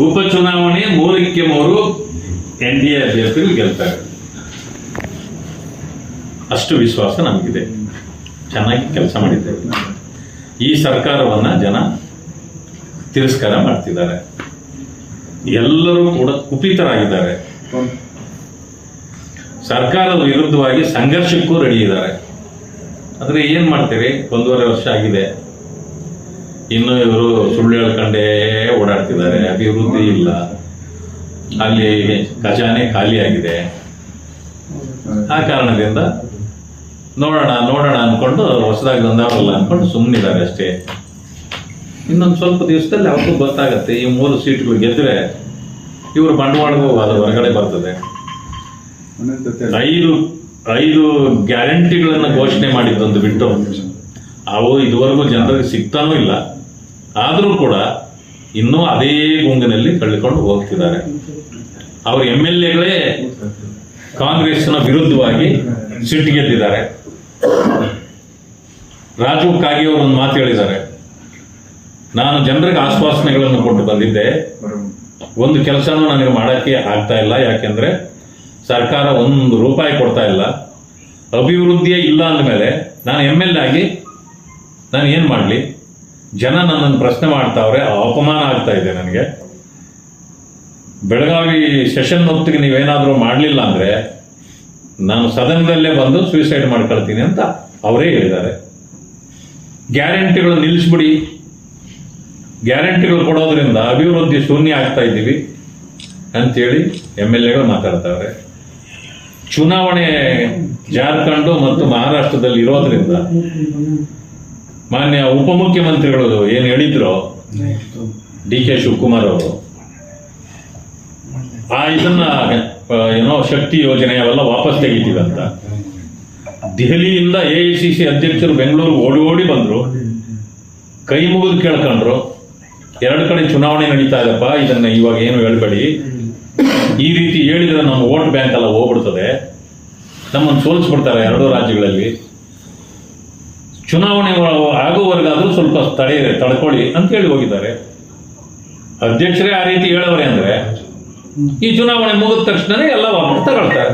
ಉಪಚುನಾವಣೆ 3ಕ್ಕೆ 3 NDA ಅಭ್ಯರ್ಥಿಗಳು ಗೆಲ್ತಾರೆ. ಅಷ್ಟು ವಿಶ್ವಾಸ ನಮಗಿದೆ. ಚೆನ್ನಾಗಿ ಕೆಲಸ ಮಾಡಿದ್ದೇವೆ. ಈ ಸರ್ಕಾರವನ್ನ ಜನ ತಿರಸ್ಕಾರ ಮಾಡ್ತಿದ್ದಾರೆ. ಎಲ್ಲರೂ ಕೂಡ ಕುಪಿತರಾಗಿದ್ದಾರೆ. ಸರ್ಕಾರದ ವಿರುದ್ಧವಾಗಿ ಸಂಘರ್ಷಕ್ಕೂ ರೆಡಿ ಇದ್ದಾರೆ. ಆದರೆ ಏನ್ ಮಾಡ್ತೀರಿ, 1.5 ವರ್ಷ ಆಗಿದೆ, ಇನ್ನು ಇವರು ಸುಳ್ಳು ಹೇಳ್ಕೊಂಡೇ ಓಡಾಡ್ತಿದ್ದಾರೆ. ಅಭಿವೃದ್ಧಿ ಇಲ್ಲ, ಅಲ್ಲಿ ಖಜಾನೆ ಖಾಲಿ ಆಗಿದೆ. ಆ ಕಾರಣದಿಂದ ನೋಡೋಣ ಅನ್ಕೊಂಡು ಹೊಸದಾಗಿ ಬಂದವರಲ್ಲ ಅನ್ಕೊಂಡು ಸುಮ್ಮನಿದ್ದಾರೆ ಅಷ್ಟೇ. ಇನ್ನೊಂದು ಸ್ವಲ್ಪ ದಿವಸದಲ್ಲಿ ಅವ್ರಿಗೂ ಗೊತ್ತಾಗತ್ತೆ, ಈ 3 ಸೀಟ್ಗಳು ಗೆದ್ರೆ ಇವರು ಬಂಡವಾಳವೂ ಅದು ಹೊರಗಡೆ ಬರ್ತದೆ. 5 ಗ್ಯಾರಂಟಿಗಳನ್ನು ಘೋಷಣೆ ಮಾಡಿದ್ದೊಂದು ಬಿಟ್ಟು ಅವು ಇದುವರೆಗೂ ಜನರಿಗೆ ಸಿಗ್ತಾನೂ ಇಲ್ಲ. ಆದರೂ ಕೂಡ ಇನ್ನೂ ಅದೇ ಗುಂಗಿನಲ್ಲಿ ಕಳ್ಕೊಂಡು ಹೋಗ್ತಿದ್ದಾರೆ. ಅವ್ರ MLAಗಳೇ ಕಾಂಗ್ರೆಸ್ನ ವಿರುದ್ಧವಾಗಿ ಸಿಟ್ಟಿಗೆದ್ದಿದ್ದಾರೆ. ರಾಜು ಕಾಗೆ ಅವರು ಒಂದು ಮಾತು ಹೇಳಿದ್ದಾರೆ, ನಾನು ಜನರಿಗೆ ಆಶ್ವಾಸನೆಗಳನ್ನು ಕೊಟ್ಟು ಬಂದಿದ್ದೆ, ಒಂದು ಕೆಲಸನೂ ನನಗೆ ಮಾಡೋಕ್ಕೆ ಆಗ್ತಾ ಇಲ್ಲ. ಯಾಕೆಂದ್ರೆ ಸರ್ಕಾರ 1 ರೂಪಾಯಿ ಕೊಡ್ತಾ ಇಲ್ಲ, ಅಭಿವೃದ್ಧಿಯೇ ಇಲ್ಲ ಅಂದಮೇಲೆ ನಾನು MLA ಆಗಿ ನಾನು ಏನು ಮಾಡಲಿ? ಜನ ನನ್ನನ್ನು ಪ್ರಶ್ನೆ ಮಾಡ್ತಾವ್ರೆ, ಅಪಮಾನ ಆಗ್ತಾ ಇದೆ ನನಗೆ. ಬೆಳಗಾವಿ ಸೆಷನ್ ಹೊತ್ತಿಗೆ ನೀವೇನಾದರೂ ಮಾಡಲಿಲ್ಲ ಅಂದರೆ ನಾನು ಸದನದಲ್ಲೇ ಬಂದು ಸೂಸೈಡ್ ಮಾಡ್ಕೊಳ್ತೀನಿ ಅಂತ ಅವರೇ ಹೇಳಿದ್ದಾರೆ. ಗ್ಯಾರಂಟಿಗಳು ನಿಲ್ಲಿಸ್ಬಿಡಿ, ಗ್ಯಾರಂಟಿಗಳು ಕೊಡೋದ್ರಿಂದ ಅಭಿವೃದ್ಧಿ ಶೂನ್ಯ ಆಗ್ತಾ ಇದ್ದೀವಿ ಅಂತೇಳಿ MLAಗಳು ಮಾತಾಡ್ತಾವ್ರೆ. ಚುನಾವಣೆ ಜಾರ್ಖಂಡ್ ಮತ್ತು ಮಹಾರಾಷ್ಟ್ರದಲ್ಲಿ ಇರೋದ್ರಿಂದ ಮಾನ್ಯ ಉಪಮುಖ್ಯಮಂತ್ರಿಗಳು ಏನು ಹೇಳಿದ್ರು DK ಶಿವಕುಮಾರ್ ಅವರು, ಇದನ್ನ ಏನೋ ಶಕ್ತಿ ಯೋಜನೆ ಅವೆಲ್ಲ ವಾಪಸ್ ತೆಗಿತೀವಂತ ದೆಹಲಿಯಿಂದ AICC ಅಧ್ಯಕ್ಷರು ಬೆಂಗಳೂರು ಓಡಿ ಬಂದ್ರು, ಕೈ ಮುಗಿದು ಕೇಳ್ಕೊಂಡ್ರು, 2 ಕಡೆ ಚುನಾವಣೆ ನಡೀತಾ ಇದೆಪ್ಪ, ಇದನ್ನ ಇವಾಗ ಏನು ಹೇಳ್ಬೇಡಿ, ಈ ರೀತಿ ಹೇಳಿದ್ರೆ ನಮ್ಮ ವೋಟ್ ಬ್ಯಾಂಕ್ ಎಲ್ಲ ಹೋಗ್ಬಿಡ್ತದೆ, ನಮ್ಮನ್ನು ಸೋಲಿಸ್ಬಿಡ್ತಾರೆ 2 ರಾಜ್ಯಗಳಲ್ಲಿ, ಚುನಾವಣೆ ಆಗುವವರೆಗಾದ್ರೂ ಸ್ವಲ್ಪ ತಡ್ಕೊಳ್ಳಿ ಅಂತ ಹೇಳಿ ಹೋಗಿದ್ದಾರೆ. ಅಧ್ಯಕ್ಷರೇ ಆ ರೀತಿ ಹೇಳೋರೆ ಅಂದ್ರೆ ಈ ಚುನಾವಣೆ ಮುಗಿದ ತಕ್ಷಣ ಎಲ್ಲ ವಾಪಸ್ ತಗೊಳ್ತಾರೆ.